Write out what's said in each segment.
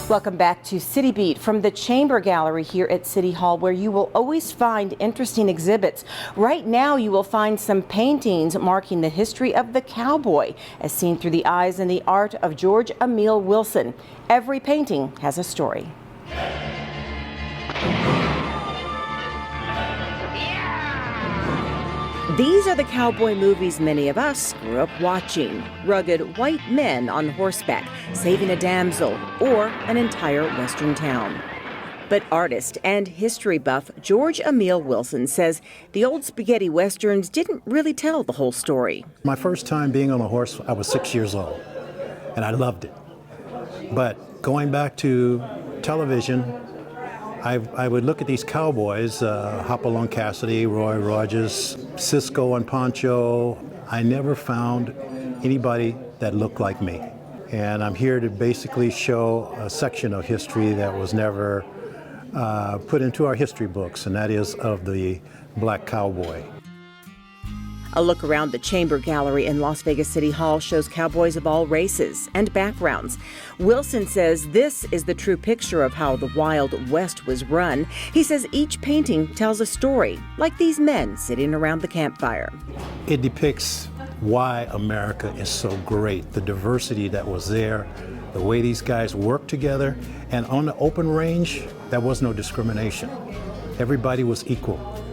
Welcome back to City Beat from the Chamber Gallery here at City Hall, where you will always find interesting exhibits. Right now you will find some paintings marking the history of the cowboy, as seen through the eyes and the art of George Ameal Wilson. Every painting has a story. These are the cowboy movies many of us grew up watching. Rugged white men on horseback, saving a damsel, or an entire western town. But artist and history buff George Ameal Wilson says the old spaghetti westerns didn't really tell the whole story. My first time being on a horse, I was 6 years old, and I loved it. But going back to television, I would look at these cowboys, Hopalong Cassidy, Roy Rogers, Cisco and Pancho. I never found anybody that looked like me. And I'm here to basically show a section of history that was never put into our history books, and that is of the black cowboy. A look around the Chamber Gallery in Las Vegas City Hall shows cowboys of all races and backgrounds. Wilson says this is the true picture of how the Wild West was run. He says each painting tells a story, like these men sitting around the campfire. It depicts why America is so great, the diversity that was there, the way these guys worked together, and on the open range, there was no discrimination. Everybody was equal.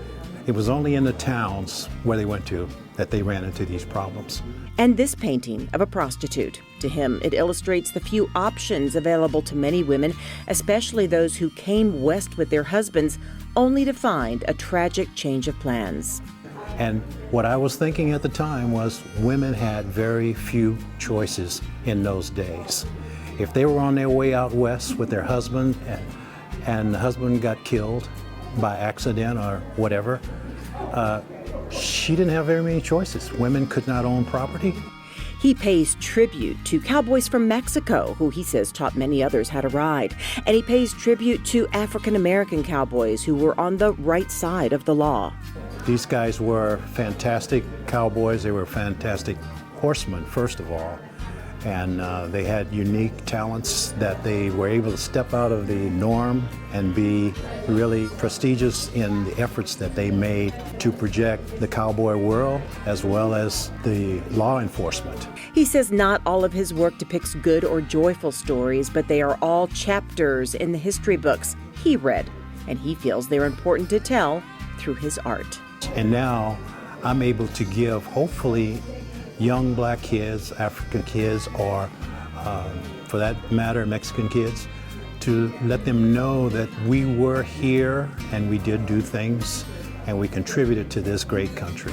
It was only in the towns where they went to that they ran into these problems. And this painting of a prostitute. To him, it illustrates the few options available to many women, especially those who came west with their husbands, only to find a tragic change of plans. And what I was thinking at the time was women had very few choices in those days. If they were on their way out west with their husband and the husband got killed by accident or whatever, she didn't have very many choices. Women could not own property. He pays tribute to cowboys from Mexico, who he says taught many others how to ride. And he pays tribute to African-American cowboys who were on the right side of the law. These guys were fantastic cowboys. They were fantastic horsemen, first of all. And they had unique talents that they were able to step out of the norm and be really prestigious in the efforts that they made to project the cowboy world as well as the law enforcement. He says not all of his work depicts good or joyful stories, but they are all chapters in the history books he read, and he feels they're important to tell through his art. And now I'm able to give, hopefully, young black kids, African kids, or for that matter, Mexican kids, to let them know that we were here and we did do things and we contributed to this great country.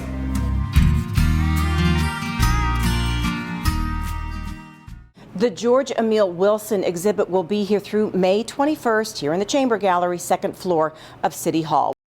The George Ameal Wilson exhibit will be here through May 21st here in the Chamber Gallery, second floor of City Hall.